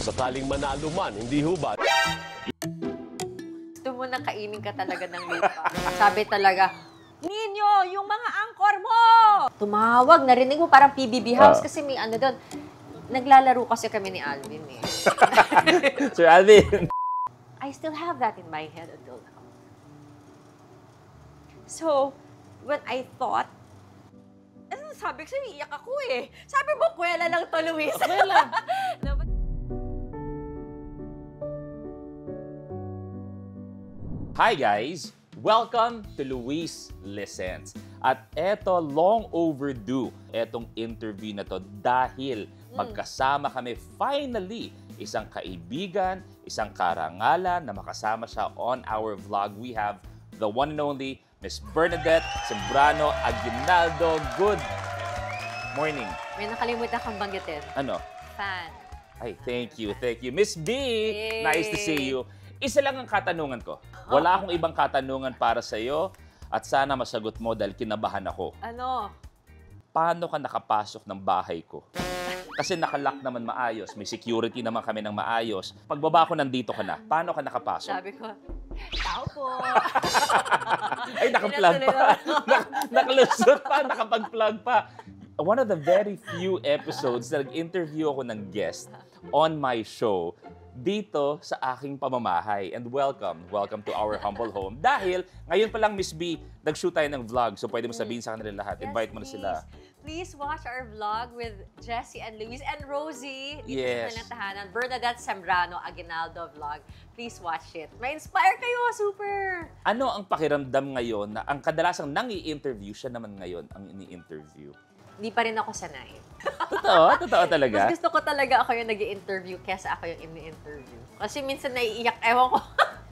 Sakaling manalo man, hindi hubad. Gusto mo na kainin ka talaga ng lupa. Sabi talaga, Ninyo, yung mga angkor mo! Tumawag, narinig mo parang PBB House kasi may ano doon. Naglalaro kasi kami ni Alvin eh. Sir Alvin! I still have that in my head until now. So, when I thought, sabi ko sa'yo, iiyak ako eh. Sabi mo, kwela lang to, Luis. Kwela. No, but... Hi guys! Welcome to Luis Listens. At eto, long overdue, etong interview na to dahil magkasama kami finally, isang kaibigan, isang karangalan na makasama siya on our vlog. We have the one and only Miss Bernadette Sembrano Aguinaldo. Good morning. May nakalimutan kang banggitin. Ano? Fan. Ay, thank you, thank you. Miss B, Yay! nice to see you. Isa lang ang katanungan ko. Wala akong ibang katanungan para sa'yo at sana masagot mo dahil kinabahan ako. Ano? Paano ka nakapasok ng bahay ko? Kasi nakalock naman maayos. May security naman kami ng maayos. Pagbaba ko, nandito ka na. Paano ka nakapasok? Sabi ko, tao po. Ay, naka-plug pa. Nakalusot pa, nakapag-plug pa. One of the very few episodes na nag-interview ako ng guest on my show dito sa aking pamamahay. And welcome to our humble home. Dahil ngayon pa lang, Miss B, nag-shoot tayo ng vlog. So pwede mo sabihin sa kanila lahat. Yes, Invite mo na sila. Please watch our vlog with Jessie and Luis and Rosie. Dito Yes. sa Tahanan. Bernadette Sembrano Aguinaldo vlog. Please watch it. May-inspire kayo, super! Ano ang pakiramdam ngayon na ang kadalasang nang-i-interview, siya naman ngayon ang ini-interview? Hindi pa rin ako sanay. Totoo talaga? Mas gusto ko talaga ako yung nag-i-interview kesa ako yung ini-interview. Kasi minsan naiiyak, ewan ko.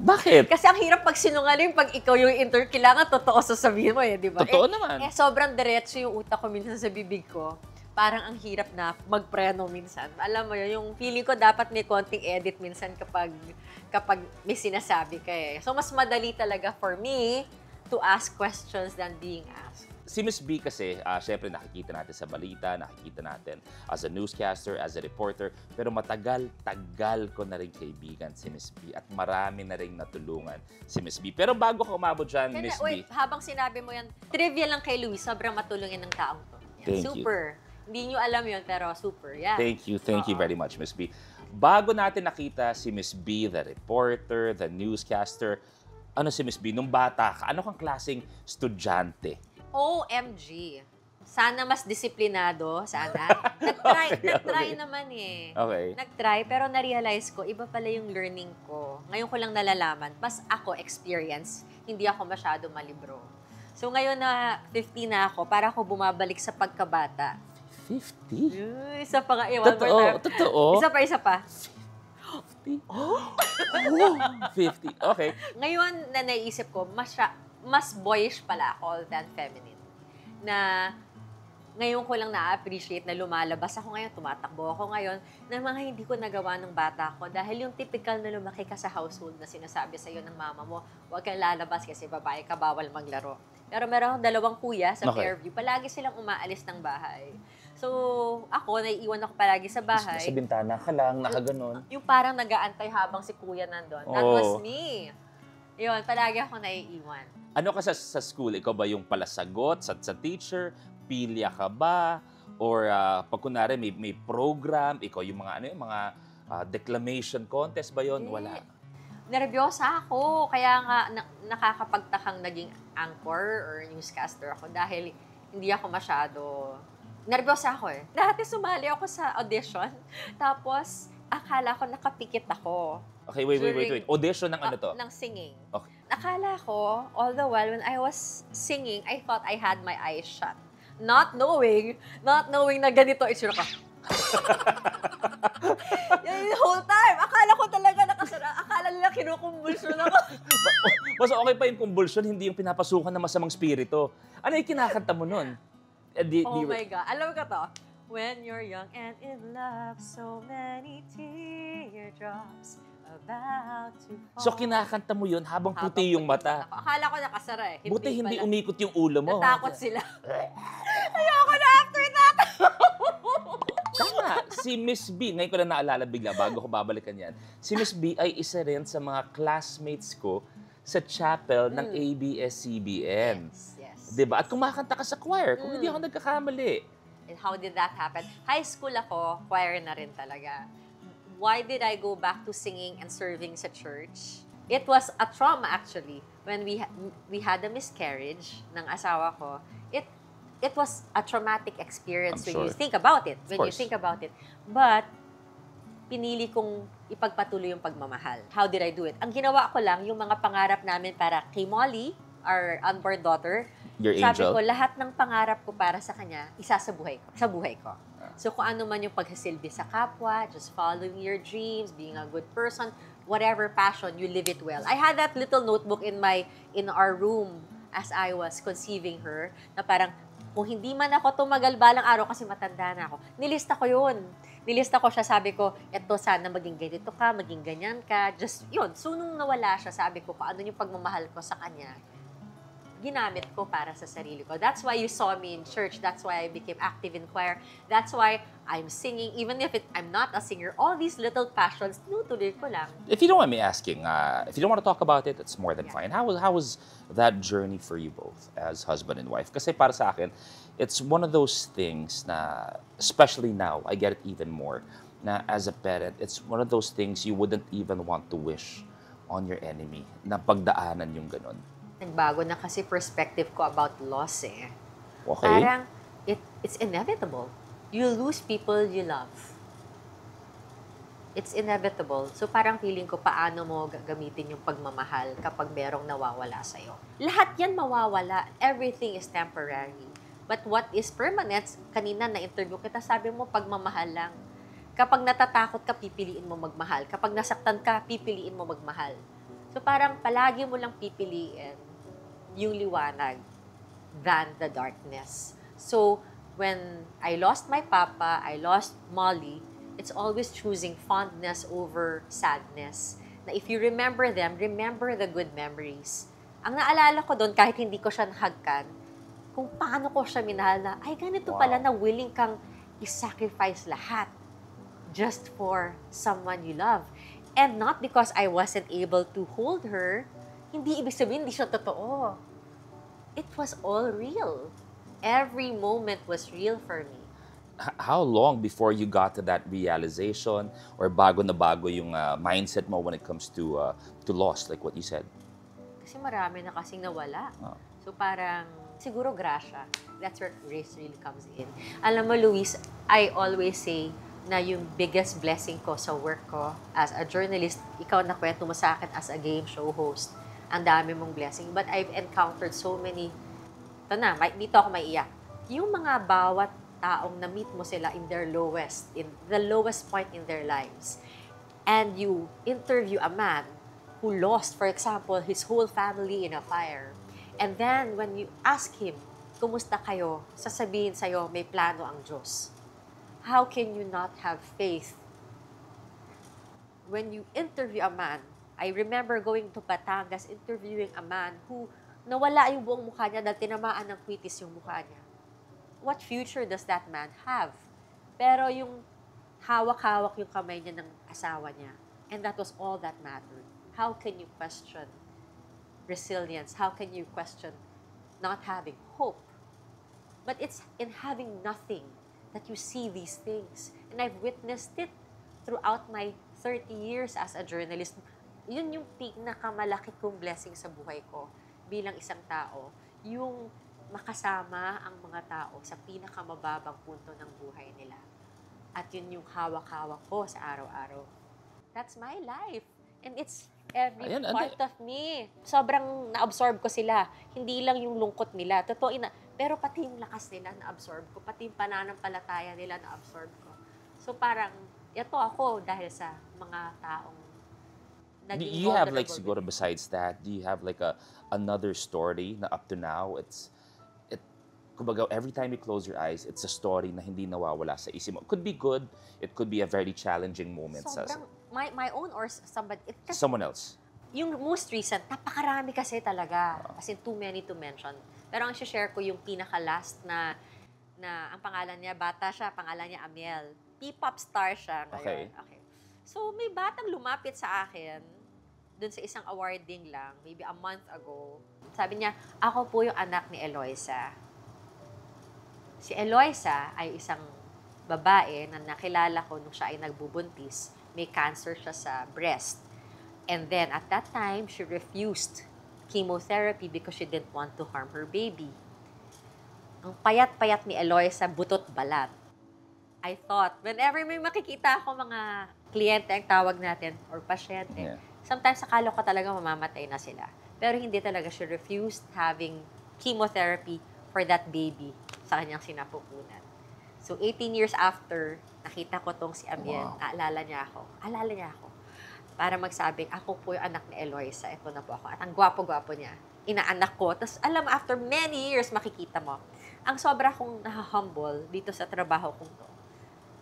Bakit? Kasi ang hirap pag sinungaling, pag ikaw yung interview, kailangan totoo sasabihin mo eh, di ba? Totoo naman. Sobrang diretso yung utak ko minsan sa bibig ko. Parang ang hirap na magpreno minsan. Alam mo yun, yung feeling ko dapat may konting edit minsan kapag may sinasabi ka eh. So, mas madali talaga for me to ask questions than being asked. Si Miss B kasi, syempre nakikita natin sa balita, nakikita natin as a newscaster, as a reporter, pero matagal-tagal ko na rin kaibigan si Miss B at marami na rin natulungan si Miss B. Pero bago ko umabot dyan, Miss Wait, B. habang sinabi mo yan, trivia lang kay Luis, sobrang matulungin ng taong to. Thank you. Super. Hindi nyo alam yun, pero super. Yeah. Thank you very much, Miss B. Bago natin nakita si Miss B, the reporter, the newscaster, ano si Miss B, nung bata ka, ano kang klaseng estudyante? OMG. Sana mas disiplinado, sana. Nag-try naman eh. Okay. Nag-try, pero na-realize ko, iba pala yung learning ko. Ngayon ko lang nalalaman, mas ako experience, hindi ako masyado malibro. So ngayon na 50 na ako, para ako bumabalik sa pagkabata. 50? Isa pa nga, one more time. Totoo. Isa pa. 50? Oh, 50. Okay. Ngayon na naisip ko, mas boyish pala ako than feminine. Na ngayon ko lang na-appreciate na lumalabas ako ngayon, tumatakbo ako ngayon, na mga hindi ko nagawa ng bata ko. Dahil yung typical na lumaki ka sa household na sinasabi sa'yo ng mama mo, huwag kang lalabas kasi babae ka, bawal maglaro. Pero meron akong dalawang kuya sa Fairview, palagi silang umaalis ng bahay. So, ako, naiiwan ako palagi sa bahay. Sa bintana ka lang, nakaganon. Yung parang nag-aantay habang si kuya nandun. That was me. Yun, palagi ako naiiwan. Ano ka sa school? Ikaw ba yung palasagot sa teacher? Pilya ka ba? Or pag kunwari may program, ikaw yung mga declamation contest ba yon? Wala. Nervyosa ako. Kaya nga nakakapagtakang naging anchor or newscaster ako dahil hindi ako masyado... Nervyosa ako eh. Dati sumali ako sa audition. Tapos, akala ko nakapikit ako. Okay, wait. Audition ng ano to? Ng singing. Okay. Akala ko, all the while, when I was singing, I thought I had my eyes shut. Not knowing na ganito itsura ko. The whole time, akala ko talaga nakasara. Akala nila kinukumbulsyon ako. Mas okay pa yung kumbulsyon, hindi yung pinapasukan ng masamang spirito. Ano yung kinakanta mo nun? Oh my God. Alam ko to. When you're young and in love, so many teardrops about to fall. So kinakanta mo yun habang puti yung mata. Akala ko nakasara eh. Buti hindi umikot yung ulo mo. Natakot sila. Ayoko na after that. Tama, si Miss B, ngayon ko lang naalala bigla bago ko babalikan yan. Si Miss B ay isa rin sa mga classmates ko sa chapel ng ABS-CBN. Yes. Diba? At kumakanta ka sa choir, kung hindi ako nagkakamali. And how did that happen? High school ako, choir na rin talaga. Why did I go back to singing and serving sa church? It was a trauma actually. When we had a miscarriage ng asawa ko, it was a traumatic experience I'm when you sure. think about it. Of When you course. think about it. But, pinili kong ipagpatuloy yung pagmamahal. How did I do it? Ang ginawa ko lang, yung mga pangarap namin para kay Molly, our unborn daughter, Your sabi angel. ko, lahat ng pangarap ko para sa kanya, isa sa buhay ko. So kung ano man yung paghasilbi sa kapwa, just following your dreams, being a good person, whatever passion, you live it well. I had that little notebook in our room as I was conceiving her, na parang, kung hindi man ako tumagal balang araw kasi matanda na ako, nilista ko yun. Nilista ko siya, sabi ko, eto sana maging ganito ka, maging ganyan ka. Just yun. So nung nawala siya, sabi ko, kung ano yung pagmamahal ko sa kanya, ginamit ko para sa sarili ko. That's why you saw me in church. That's why I became active in choir. That's why I'm singing. Even if I'm not a singer, all these little passions, tinutuloy ko lang. If you don't mind me asking, if you don't want to talk about it, it's more than Yeah. fine. How was that journey for you both as husband and wife? Kasi para sa akin, it's one of those things na, especially now, I get it even more, na as a parent, it's one of those things you wouldn't even want to wish on your enemy, na pagdaanan yung ganun. Nagbago na kasi perspective ko about loss eh. Okay? Parang, it's inevitable. You lose people you love. It's inevitable. So parang feeling ko, paano mo gagamitin yung pagmamahal kapag merong nawawala sa'yo. Lahat yan mawawala. Everything is temporary. But what is permanent, kanina na-interview kita, sabi mo, pagmamahal lang. Kapag natatakot ka, pipiliin mo magmahal. Kapag nasaktan ka, pipiliin mo magmahal. So parang palagi mo lang pipiliin yung liwanag than the darkness. So, when I lost my papa, I lost Molly, it's always choosing fondness over sadness. Na if you remember them, remember the good memories. Ang naalala ko doon, kahit hindi ko siya nahagkan, kung paano ko siya minahal na, ay ganito pala na willing kang i-sacrifice lahat just for someone you love. And not because I wasn't able to hold her, hindi ibig sabihin, hindi siya totoo. It was all real. Every moment was real for me. How long before you got to that realization or bago na bago yung mindset mo when it comes to loss, like what you said? Kasi marami na kasing nawala. Oh. So parang, siguro grasya. That's where grace really comes in. Alam mo, Luis, I always say na yung biggest blessing ko sa work ko as a journalist, ikaw na kwento mo sa akin as a game show host. Ang dami mong blessing. But I've encountered so many, ito na, dito ako maiyak. Yung mga bawat taong na-meet mo sila in the lowest point in their lives. And you interview a man who lost, for example, his whole family in a fire. And then, when you ask him, kumusta kayo, sasabihin sa'yo, may plano ang Diyos. How can you not have faith? When you interview a man, I remember going to Batangas, interviewing a man who nawala yung buong mukha niya dahil tinamaan ng kwitis yung mukha niya. What future does that man have? Pero yung hawak-hawak yung kamay niya ng asawa niya. And that was all that mattered. How can you question resilience? How can you question not having hope? But it's in having nothing that you see these things. And I've witnessed it throughout my 30 years as a journalist. Yun yung pinakamalaki kong blessing sa buhay ko bilang isang tao. Yung makasama ang mga tao sa pinakamababang punto ng buhay nila. At yun yung hawak-hawak ko sa araw-araw. That's my life. And it's every part of me. Sobrang na-absorb ko sila. Hindi lang yung lungkot nila. Totoo pero pati yung lakas nila na-absorb ko. Pati yung pananampalataya nila na-absorb ko. So parang, ito ako dahil sa mga taong Do you have like siguro besides that, do you have like another story na up to now kumbaga every time you close your eyes, it's a story na hindi nawawala sa isip mo. It could be good, it could be a very challenging moment sobrang, my own or somebody, someone else. Yung most recent, napakarami kasi talaga. As in, too many to mention. Pero ang share ko yung pinaka-last na ang pangalan niya, bata siya, pangalan niya Amiel. P-pop star siya ngayon. Okay. So, may batang lumapit sa akin dun sa isang awarding lang, maybe a month ago. Sabi niya, ako po yung anak ni Eloisa. Si Eloisa ay isang babae na nakilala ko nung siya ay nagbubuntis. May cancer siya sa breast. And then, at that time, she refused chemotherapy because she didn't want to harm her baby. Ang payat-payat ni Eloisa, butot balat. I thought, whenever may makikita ako mga kliyente ang tawag natin, or pasyente, sometimes akala ko talaga mamamatay na sila. Pero hindi talaga. She refused having chemotherapy for that baby sa kanyang sinapupunan. So, 18 years after, nakita ko tong si Amien, Aalala niya ako. Para magsabing, ako po yung anak ni Eloisa, ito na po ako. At ang gwapo-gwapo niya, inaanak ko. Tapos, alam mo, after many years, makikita mo, ang sobra kong naha-humble dito sa trabaho kong to.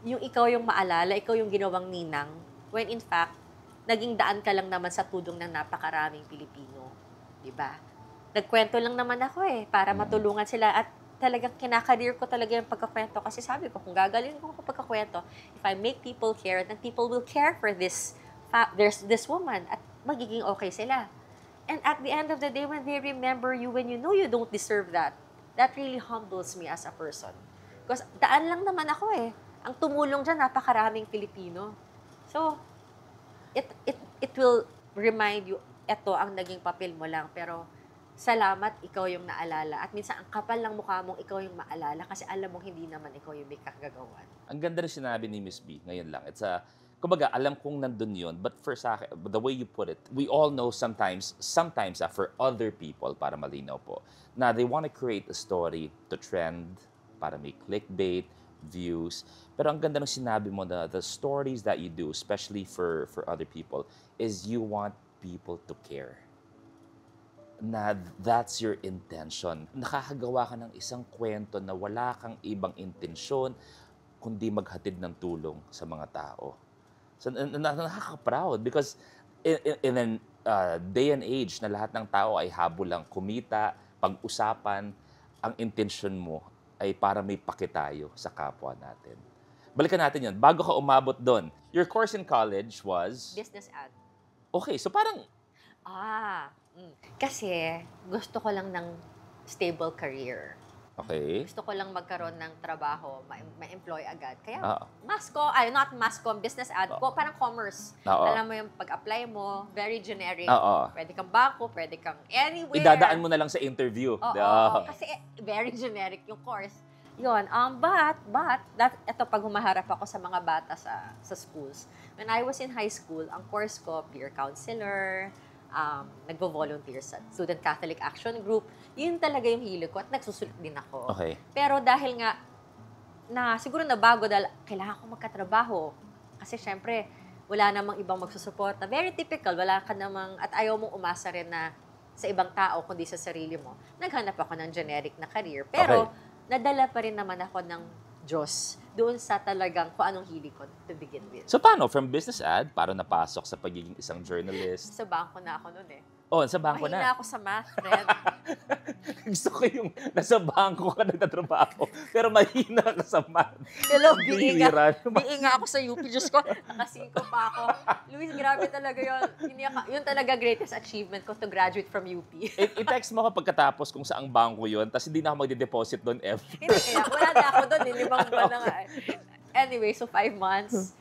Yung ikaw yung maalala, ikaw yung ginawang ninang, when in fact, naging daan ka lang naman sa tudong ng napakaraming Pilipino. Diba? Nagkwento lang naman ako para matulungan sila at talagang kinakareer ko talaga yung pagkakwento kasi sabi ko, kung gagaling ko pagkakwento, if I make people care, then people will care for this woman at magiging okay sila. And at the end of the day, when they remember you, when you know you don't deserve that really humbles me as a person. Because daan lang naman ako Ang tumulong dyan, napakaraming Pilipino. So, it will remind you, eto ang naging papel mo lang, pero salamat, ikaw yung naalala. At minsan, ang kapal lang mukha mong ikaw yung maalala kasi alam mong hindi naman ikaw yung may kagagawan. Ang ganda rin sinabi ni Miss B, ngayon lang. Kumbaga, alam kong nandun yun, but for sa akin, the way you put it, we all know sometimes for other people, para malinaw po, na they want to create a story to trend, para may clickbait, views. Pero ang ganda ng sinabi mo na the stories that you do, especially for other people, is you want people to care. Na that's your intention. Nakakagawa ka ng isang kwento na wala kang ibang intensyon kundi maghatid ng tulong sa mga tao. So, nakaka-proud because in a day and age na lahat ng tao ay habol lang kumita, pag-usapan, ang intensyon mo ay para may pakitayo sa kapwa natin. Balikan natin yun. Bago ka umabot doon, your course in college was? Business ad. Okay, so parang... Kasi gusto ko lang ng stable career. Okay. Gusto ko lang magkaroon ng trabaho, ma-employ agad. Kaya business ad ko, parang commerce. Alam mo yung pag-apply mo, very generic. Pwede kang bangko, pwede kang anywhere. Idadaan mo na lang sa interview. Kasi very generic yung course. Yun, but, ito pag humaharap ako sa mga bata sa schools. When I was in high school, ang course ko, peer counselor, nagvo-volunteer sa Student Catholic Action Group. Yun talaga yung hilig ko at nagsusulit din ako. Okay. Pero dahil nga, siguro nabago dahil kailangan ko magkatrabaho. Kasi syempre, wala namang ibang magsusuporta. Very typical, wala ka namang, at ayaw mong umasa rin na sa ibang tao, kundi sa sarili mo. Naghanap ako ng generic na career. Pero, nadala pa rin naman ako ng Diyos doon sa talagang kung anong hilig ko to begin with. So paano? From business ad, para napasok sa pagiging isang journalist? Sa bangko na ako noon Sa bangko na. Mahina ako sa math, friend. Gusto ko yung nasa bangko ka nagtatrabaho, pero mahina ka sa math. Hello, biinga ako sa UP. Diyos ko, nakasingko pa ako. Luis, grabe talaga yun. Yun talaga greatest achievement ko to graduate from UP. I-text mo ka pagkatapos kung saang bangko yun, tapos hindi na ako magde-deposit doon ever. Hindi, kaya wala na ako doon. 5 buwan na nga. Anyway, so 5 months.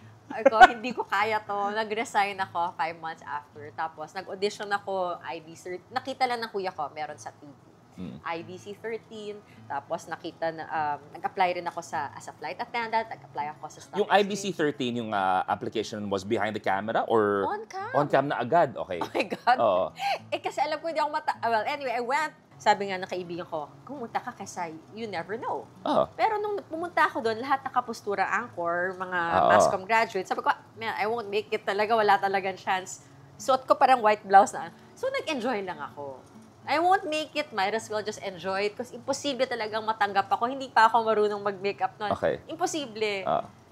Hindi ko kaya to. Nag-resign ako 5 months after. Tapos, nag-audition ako, IBC. Nakita lang ng kuya ko, meron sa TV. IBC 13. Tapos, nag-apply rin ako as a flight attendant. Nag-apply ako sa stock Yung IBC 13, yung application was behind the camera or? On cam. On cam na agad, okay. Oh my God. Oo. Kasi alam ko hindi ako well, anyway, I went. Sabi nga ng kaibigan ko, pumunta ka kasi you never know. Pero nung pumunta ako doon, lahat nakapustura anchor, mga mass comm graduates. Sabi ko, man, I won't make it talaga. Wala talagang chance. Suot ko parang white blouse na. So, nag-enjoy lang ako. I won't make it. Might as well just enjoy it. Kasi imposible talagang matanggap ako. Hindi pa ako marunong mag-makeup noon. Okay. Imposible.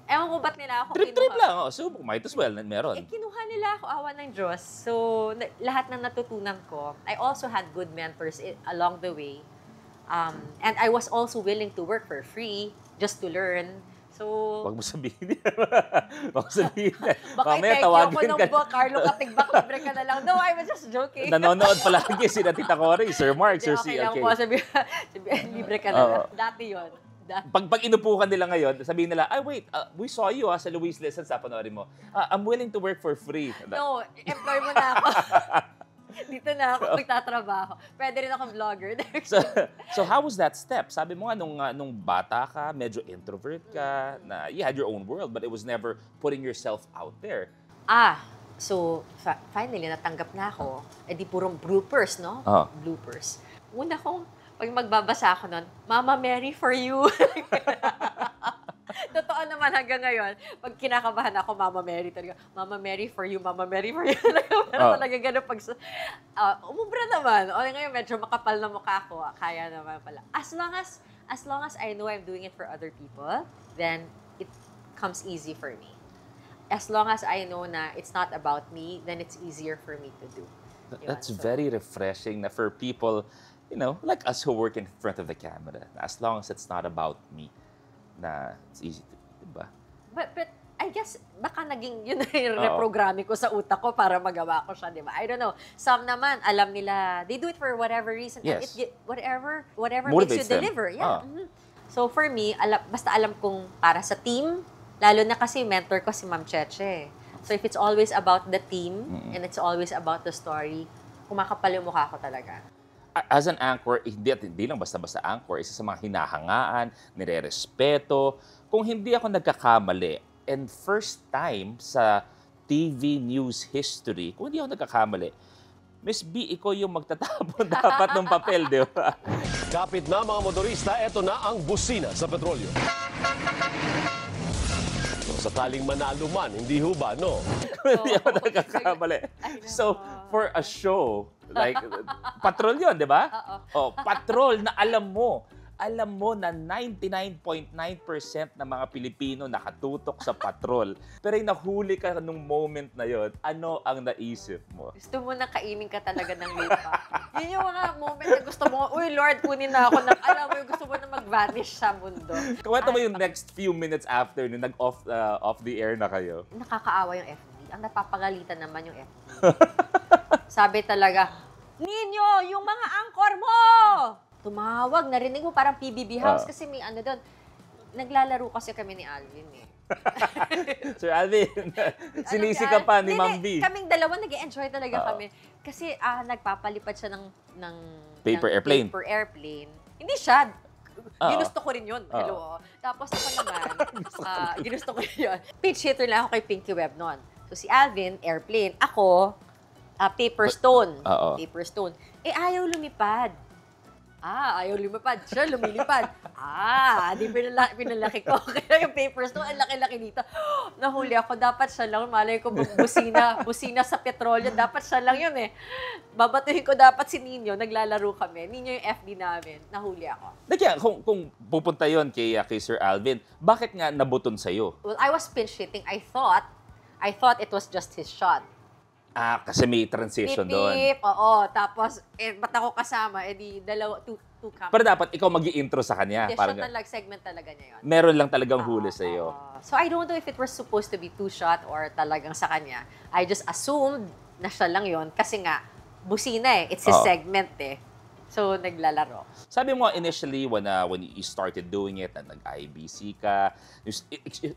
Ewan ko ba't nila ako Trip lang. So, might as well. Meron. Kinuha nila ako, awa ng Diyos. So, lahat ng natutunan ko, I also had good mentors along the way. And I was also willing to work for free just to learn. So, Huwag mo sabihin. Huwag mo sabihin. baka Mamaya i-thank you ako tawagin ng ka. Carlo Katigbak, libre ka na lang. No, I was just joking. Nanonood palagi sila Tita Cory, Sir Mark, Sir Okay C. lang Okay. po, sabi, libre ka na lang. Dati yun. Pag inupukan nila ngayon, sabihin nila, ay wait, we saw you sa Luis Lessons, panoorin mo. I'm willing to work for free. No, employ mo na ako. Dito na ako magtatrabaho. Pwede rin akong vlogger. So how was that step? Sabi mo nga, nung bata ka, medyo introvert ka, na you had your own world, but it was never putting yourself out there. So finally, natanggap na ako. Eh di purong bloopers, no? Oh. Bloopers. Una kong, pag magbabasa ako nun, Mama Mary for you. Totoo naman hanggang ngayon, pag kinakabahan ako, Mama Mary talaga, Mama Mary for you, Mama Mary for you. Pero talaga ganun pag, umubra naman. O ngayon, medyo makapal na mukha ko, kaya naman pala. As long as I know I'm doing it for other people, then it comes easy for me. As long as I know na it's not about me, then it's easier for me to do. That's very refreshing na for people, like us who work in front of the camera. As long as it's not about me, na it's easy to, diba? But I guess, baka naging yun na yung reprogramming ko sa utak ko para magawa ko siya, di ba? I don't know. Some naman, alam nila, they do it for whatever reason. Yes. And whatever Motivates makes you them. deliver. Yeah. So for me, basta alam kong para sa team, lalo na kasi mentor ko si Ma'am Cheche. So if it's always about the team, and it's always about the story, kumakapal yung mukha ko talaga. As an anchor, hindi lang basta-basta anchor, isa sa mga hinahangaan, nire-respeto. Kung hindi ako nagkakamali, and first time sa TV news history, kung hindi ako nagkakamali, Miss B, ikaw yung magtatapon dapat ng papel, di ba? Kapit na mga motorista, eto na ang busina sa petrolyo. So, sakaling manalo man, hindi ho ba, no? Hindi ako nagkakamali. So, for a show, like, patrol yun, di ba? Patrol na alam mo na 99.9% ng mga Pilipino nakatutok sa patrol. Pero yung nahuli ka nung moment na yon, ano ang naisip mo? Gusto mo na kainin ka talaga ng lupa. Yun yung mga moment na gusto mo, uy Lord, kunin na ako ng, alam mo yung gusto mo na mag-vanish sa mundo. Kwento mo yung next few minutes after nung off the air na kayo. Nakakaawa yung FB. Ang napapagalitan naman yung FB. Sabi talaga, Ninyo, yung mga angkor mo! Tumawag, narinig mo parang PBB House kasi may ano doon. Naglalaro kasi kami ni Alvin eh. Sir Alvin, sinisi ka pa ni Ma'am B. Kaming dalawa nag-enjoy talaga kami. Kasi nagpapalipad siya ng Paper airplane. Hindi siya. Ginusto ko rin yun. Hello. Tapos ako naman, ginusto ko rin yun. Pitch hitter lang ako kay Pinky Web noon. So si Alvin, airplane. Ako, paper stone. Paper stone. Ayaw lumipad. Ayaw lumipad. Siya lumilipad. Di pinalaki ko. Kaya yung paper stone, ang laki-laki dito. Nahuli ako. Dapat siya lang. Malay ko, busina sa petrolyo. Dapat siya lang yun eh. Babatuhin ko dapat si Nino. Naglalaro kami. Nino yung FD namin. Nahuli ako. Kaya kung pupunta yon kay Sir Alvin, bakit nga nabuton sa'yo? Well, I was pinch hitting. I thought it was just his shot. Kasi may transition doon. Oo. Tapos, ba't ako kasama? Di two cameras. Pero dapat ikaw mag-i-intro sa kanya. Hindi, Parang, shot talaga, segment talaga niya yun. meron lang talagang huli sa'yo. So, I don't know if it was supposed to be two shot or talagang sa kanya. I just assumed na siya lang yun kasi nga, busina eh. It's his segment eh. So, naglalaro. Sabi mo initially when you started doing it, na nag-IBC ka,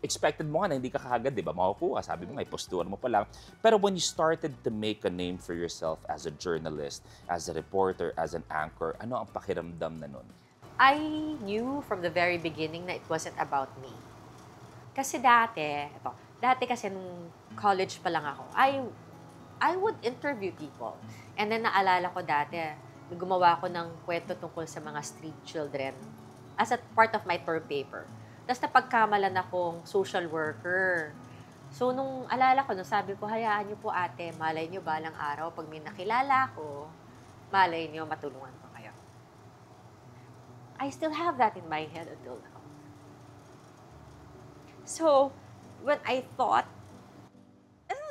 expected mo nga na hindi ka kagad, di ba? Makukuha. Sabi mo nga, postura mo pa lang. Pero when you started to make a name for yourself as a journalist, as a reporter, as an anchor, ano ang pakiramdam na nun? I knew from the very beginning na it wasn't about me. Kasi dati kasi nung college pa lang ako, I would interview people. And then naalala ko dati, gumawa ko ng kwento tungkol sa mga street children as a part of my term paper. Tapos napagkamalan akong social worker. So, nung sabi ko, hayaan niyo po ate, malay niyo balang araw, pag may nakilala ko, malay niyo matulungan ko kayo. I still have that in my head until now. So, when I thought,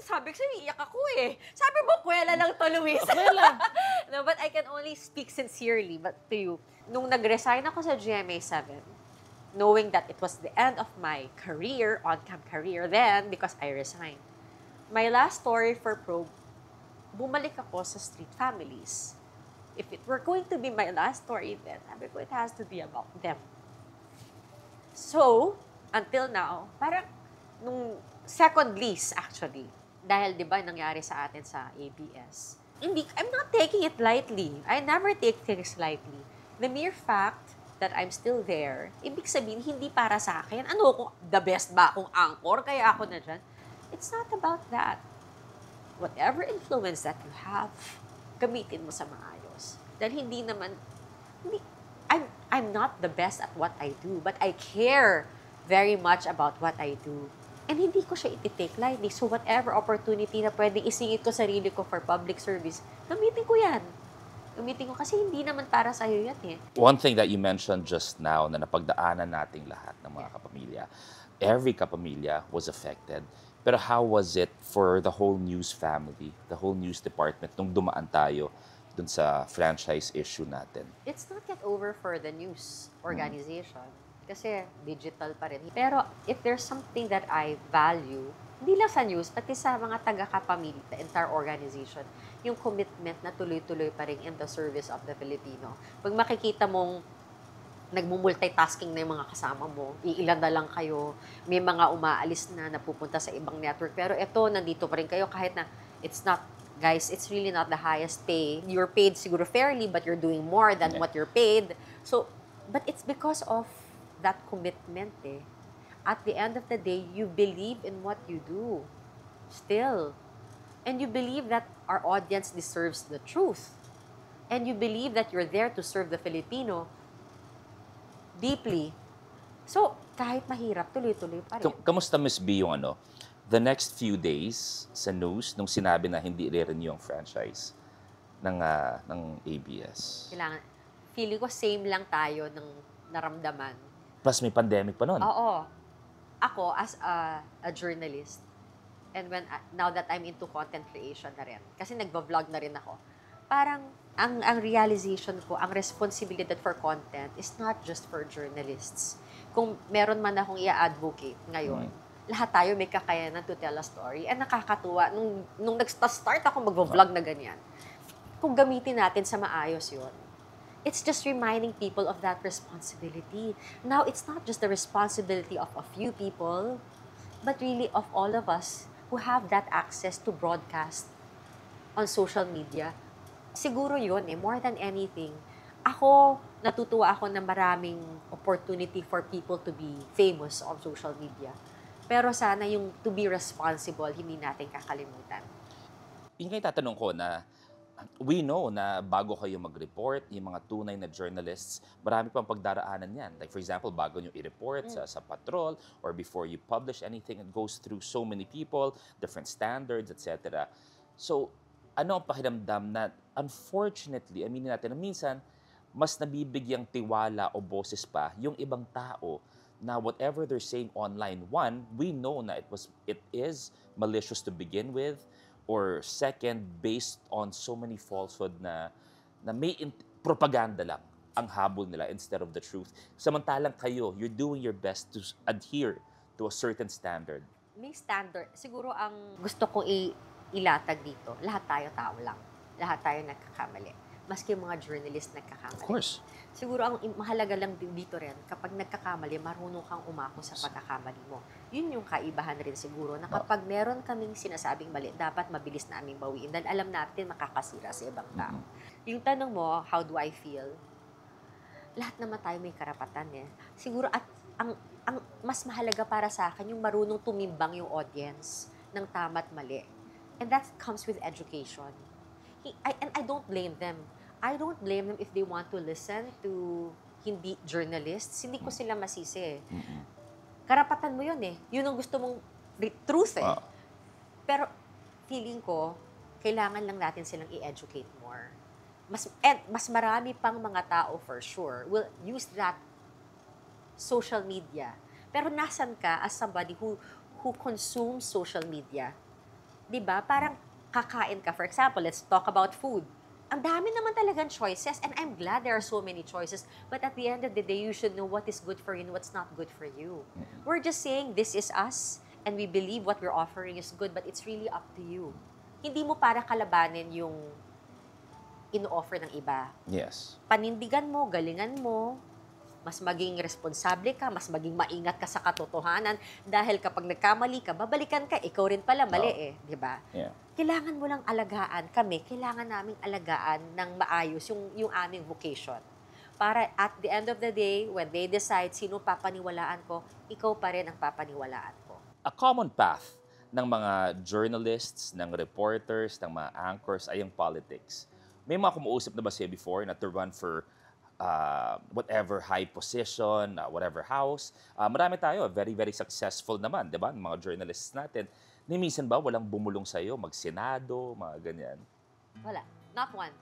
sabi ko sa'yo, iiyak ako eh. Sabi mo, kwela lang to, Luis. Kwela. No, but I can only speak sincerely to you. Nung nag-resign ako sa GMA7, knowing that it was the end of my career, on-cam career then, because I resigned. My last story for Probe, bumalik ako sa Street Families. If it were going to be my last story then, sabi ko, it has to be about them. So, until now, parang nung second lease actually, dahil di ba nangyari sa atin sa ABS, I'm not taking it lightly. I never take things lightly. The mere fact that I'm still there, ibig sabihin, hindi para sa akin. Ano kung the best ba akong anchor, kaya ako na dyan? It's not about that. Whatever influence that you have, gamitin mo sa maayos. Dahil I'm not the best at what I do, but I care very much about what I do. And hindi ko siya iti-take lightly. So whatever opportunity na pwedeng isingit ko sarili ko for public service, gamitin ko yan. Gamitin ko kasi hindi naman para sa'yo yan eh. One thing that you mentioned just now na napagdaanan nating lahat ng mga kapamilya, every kapamilya was affected. Pero how was it for the whole news family, the whole news department nung dumaan tayo dun sa franchise issue natin? It's not yet over for the news organization. Kasi digital pa rin. Pero if there's something that I value, hindi lang sa news, pati sa mga taga-kapamilya, the entire organization, yung commitment na tuloy-tuloy pa rin in the service of the Filipino. Pag makikita mong nagmumultitasking na yung mga kasama mo, iilan na lang kayo, may mga umaalis na napupunta sa ibang network, pero eto, nandito pa rin kayo kahit na it's not, guys, it's really not the highest pay. You're paid siguro fairly, but you're doing more than what you're paid. So, but it's because of that commitment eh. At the end of the day, you believe in what you do. Still. And you believe that our audience deserves the truth. And you believe that you're there to serve the Filipino deeply. So, kahit mahirap, tuloy-tuloy pa rin. Kamusta, Miss B, yung the next few days sa news nung sinabi na hindi rin yung franchise ng ABS? Kailangan, feeling ko same lang tayo ng naramdaman. Plus may pandemic pa nun. Oo. Ako, as a journalist, and now that I'm into content creation na rin, kasi nagva-vlog na rin ako, parang ang realization ko, ang responsibility for content is not just for journalists. Kung meron man akong i-advocate ngayon, lahat tayo may kakayanan to tell a story. And nakakatuwa, nung nag-start ako mag-vlog na ganyan, kung gamitin natin sa maayos yun, it's just reminding people of that responsibility. Now, it's not just the responsibility of a few people, but really of all of us who have that access to broadcast on social media. Siguro yun more than anything. Natutuwa ako na maraming opportunity for people to be famous on social media. Pero sana yung to be responsible, hindi natin kakalimutan. Yung kayo tatanong ko na, we know na bago kayo mag-report, yung mga tunay na journalists, marami pang pagdaraanan yan. Like for example, bago nyo i-report sa patrol or before you publish anything, it goes through so many people, different standards, etc. So, ano ang pakiramdam na unfortunately, aminin natin na minsan, mas nabibigyang tiwala o boses pa yung ibang tao na whatever they're saying online, one, we know na it is malicious to begin with, or second, based on so many falsehood na may propaganda lang ang habol nila instead of the truth. Samantalang kayo, you're doing your best to adhere to a certain standard. May standard. Siguro ang gusto kong ilatag dito, lahat tayo tao lang. Lahat tayo nagkakamali. Maski yung mga journalist nagkakamali. Of course. Siguro ang mahalaga lang dito rin, kapag nagkakamali, marunong kang umako sa pagkakamali mo. Yun yung kaibahan rin siguro, na kapag meron kaming sinasabing mali, dapat mabilis namin bawiin dahil alam natin makakasira sa ibang tao. Yung tanong mo, how do I feel? Lahat naman tayo may karapatan eh. Siguro at ang mas mahalaga para sa akin, yung marunong tumimbang yung audience ng tama at mali. And that comes with education. And I don't blame them. I don't blame them if they want to listen to hindi journalists. Hindi ko sila masisi. Karapatan mo yun eh. Yun ang gusto mong truth eh. Pero feeling ko, kailangan lang natin silang i-educate more. Mas marami pang mga tao for sure will use that social media. Pero nasan ka as somebody who consumes social media? 'Di ba? Parang kakain ka. For example, let's talk about food. ang dami naman talagang choices and I'm glad there are so many choices. But at the end of the day, you should know what is good for you and what's not good for you. We're just saying this is us and we believe what we're offering is good, but it's really up to you. Hindi mo para kalabanin yung ino-offer ng iba. Yes. Panindigan mo, galingan mo, mas maging responsable ka, mas maging maingat ka sa katotohanan dahil kapag nagkamali ka, babalikan ka, ikaw rin pala mali di ba? Yeah. Kailangan mo lang alagaan, kailangan naming alagaan ng maayos yung aming vocation. Para at the end of the day, when they decide sino papaniwalaan ko, ikaw pa rin ang papaniwalaan ko. A common path ng mga journalists, ng reporters, ng mga anchors ay ang politics. May mga kumuusap na ba siya before na to run for whatever high position, whatever house. Marami tayo, very, very successful naman, di ba? Mga journalists natin. Ni minsan ba walang bumulong sa'yo, mag-senado, mga ganyan? Wala. Not one.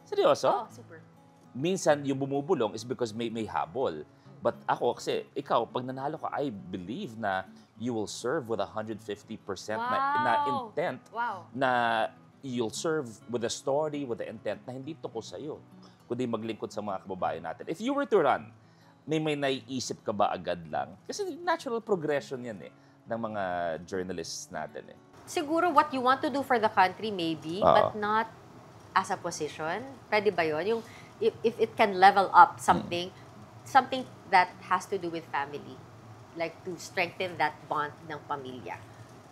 Seryoso? Oo, super. Minsan yung bumubulong is because may habol. But ako kasi, ikaw, pag nanalo ka, I believe na you will serve with 150% na intent. Wow. Na you'll serve with a story, with the intent na hindi tungkol sa'yo, kundi maglingkod sa mga kababayan natin. If you were to run, may naiisip ka ba agad lang? Kasi natural progression yan ng mga journalists natin Siguro what you want to do for the country maybe, but not as a position. Pwede ba yun? Yung, if it can level up something that has to do with family. Like to strengthen that bond ng pamilya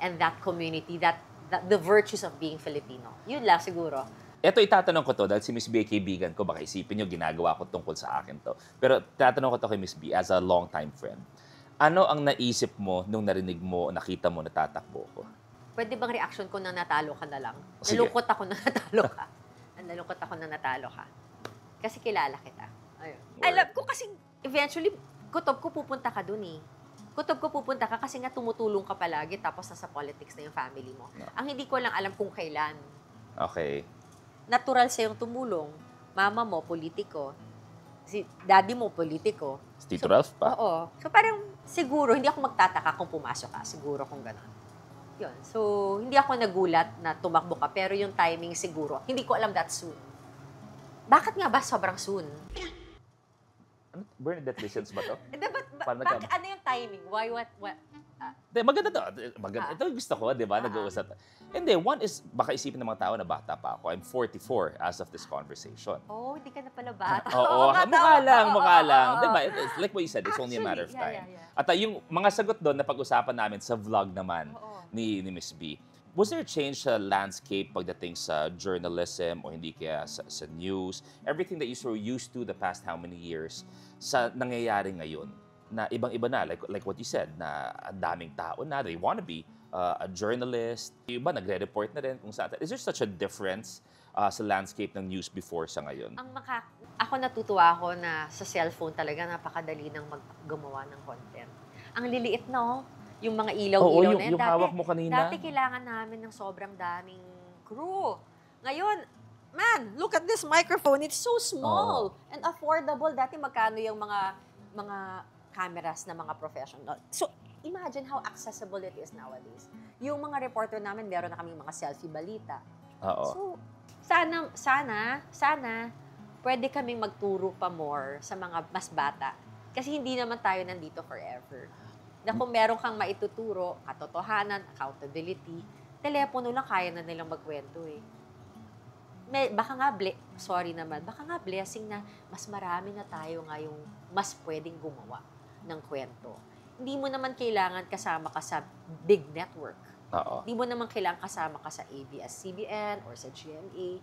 and that community, that the virtues of being Filipino. Yun lang siguro. Ito, itatanong ko to dahil si Miss B ay kaibigan ko, baka isipin nyo, ginagawa ko tungkol sa akin to. Pero tatanong ko to kay Miss B as a long-time friend. Ano ang naisip mo nung narinig mo, nakita mo, natatakbo ko? Pwede bang reaction ko na natalo ka na lang? Sige. Nalungkot ako na natalo ka. Nalungkot ako na natalo ka. Kasi kilala kita. Ayun. Alam ko kasi eventually, kutob ko pupunta ka dun Kutob ko pupunta ka kasi nga tumutulong ka palagi tapos nasa politics na yung family mo. No. Ang hindi ko lang alam kung kailan. Okay. Natural sa'yong tumulong. Mama mo, politiko. Si daddy mo, politiko. Si Tito Ralph pa? Oo. So parang siguro, hindi ako magtataka kung pumasok ka. Siguro kung gano'n. Yun. So, hindi ako nagulat na tumakbo ka. Pero yung timing siguro, hindi ko alam that soon. Bakit nga ba sobrang soon? Bernadette Listens ba to? Ano yung timing? Why, what? Maganda to. Maganda. Ito gusto ko, di ba? Nag-uusap. Hindi, one is, baka isipin ng mga tao na bata pa ako. I'm 44 as of this conversation. Oh, hindi ka na pala bata. Oo, mukha lang. Di ba? It's like what you said, it's only a matter of time. Yeah. At yung mga sagot doon na pag-usapan namin sa vlog naman ni Miss B, was there a change sa landscape pagdating sa journalism o hindi kaya sa news? Everything that you so used to the past how many years sa nangyayari ngayon na ibang-iba na, like what you said, na ang daming tao na, they want to be a journalist. Yung iba, nagre-report na rin kung saan. Is there such a difference sa landscape ng news before sa ngayon? Ako natutuwa ako na sa cellphone talaga napakadali ng gumawa ng content. Ang liliit, no? Yung mga ilaw-ilaw na yan. Yung hawak mo kanina. Dati kailangan namin ng sobrang daming crew. Ngayon, man, look at this microphone. It's so small and affordable. Dati magkano yung mga cameras na mga professional. So, imagine how accessible it is nowadays. Yung mga reporter namin, meron na kaming mga selfie balita. So, sana, pwede kaming magturo pa more sa mga mas bata. Kasi hindi naman tayo nandito forever. Na kung meron kang maituturo, katotohanan, accountability, telepono lang kaya na nilang magkwento Baka nga blessing na mas marami na tayo ngayong mas pwedeng gumawa ng kwento. Hindi mo naman kailangan kasama ka sa big network. Hindi mo naman kailangan kasama ka sa ABS-CBN or sa GMA.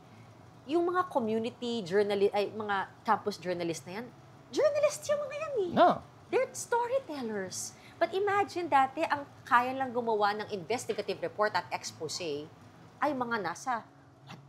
Yung mga community journalist, mga campus journalist na yan, journalist yung mga yan No. They're storytellers. But imagine dati, ang kaya lang gumawa ng investigative report at expose ay mga nasa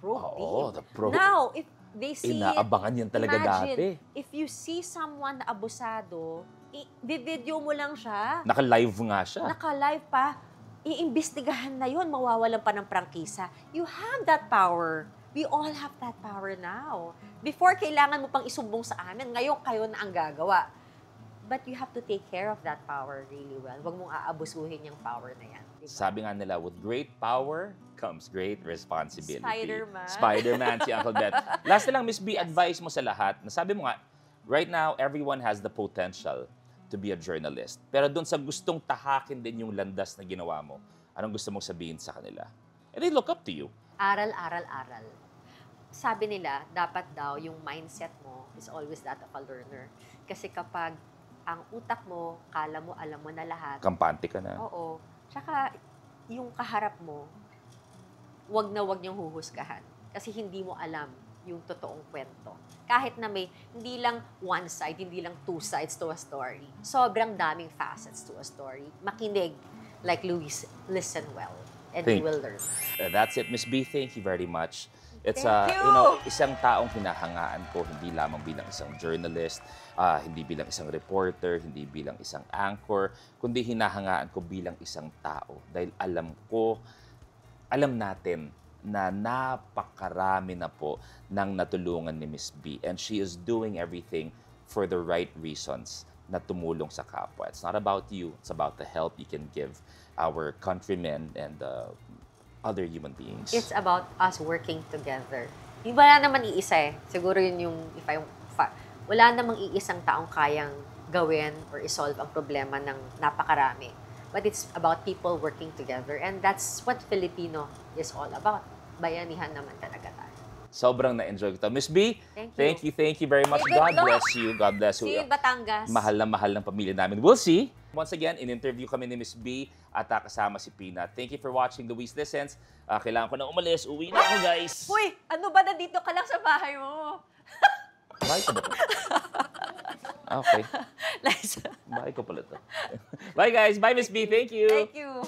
probe team. The probe. Now, if they see inaabangan yan talaga dati. If you see someone na abusado, i-video mo lang siya. Naka-live nga siya. Naka-live pa. Iimbestigahan na yun, mawawalan pa ng prangkisa. You have that power. We all have that power now. Before, kailangan mo pang isumbong sa amin. Ngayon, kayo na ang gagawa. But you have to take care of that power really well. Huwag mong aabusuhin yung power na yan. Diba? Sabi nga nila, with great power comes great responsibility. Spider-Man. Spider-Man, si Uncle Bet. Last na lang, Miss B, advice mo sa lahat. Nasabi mo nga, right now, everyone has the potential to be a journalist. Pero doon sa gustong tahakin din yung landas na ginawa mo, anong gusto mong sabihin sa kanila? And they look up to you. Aral, aral, aral. Sabi nila, dapat daw yung mindset mo is always that of a learner. Kasi kapag ang utak mo, kala mo, alam mo na lahat. Kampante ka na. Oo. Tsaka, yung kaharap mo, wag na wag niyang huhusgahan. Kasi hindi mo alam yung totoong kwento. Kahit na may, hindi lang one side, hindi lang two sides to a story. Sobrang daming facets to a story. Makinig, like Luis, listen well, and you will learn. That's it, Miss B. Thank you very much. It's Thank you. Isang taong hinahangaan ko, hindi lamang bilang isang journalist, hindi bilang isang reporter, hindi bilang isang anchor, kundi hinahangaan ko bilang isang tao. Dahil alam natin na napakarami na po ng natulungan ni Miss B. And she is doing everything for the right reasons na tumulong sa kapwa. It's not about you, it's about the help you can give our countrymen and other human beings. It's about us working together. Wala naman iisa eh. Siguro yun yung, wala namang iisang taong kayang gawin or isolve ang problema ng napakarami. But it's about people working together. And that's what Filipino is all about. Bayanihan naman talaga tayo. Sobrang na-enjoy ko ito. Miss B, Thank you. thank you very much. Hey, good God luck. bless you. God bless you. See you in Batangas. Mahal ng pamilya namin. We'll see. Once again, in-interview kami ni Miss B at kasama si Pina. Thank you for watching Luis Listens. Kailangan ko na umalis. Uwi na ako, guys. Uy, ano ba nandito ka lang sa bahay mo? Bahay ko ba ito? Okay. Nice. Bahay ko pala ito. Bye, guys. Bye, Miss B. Thank you. Thank you.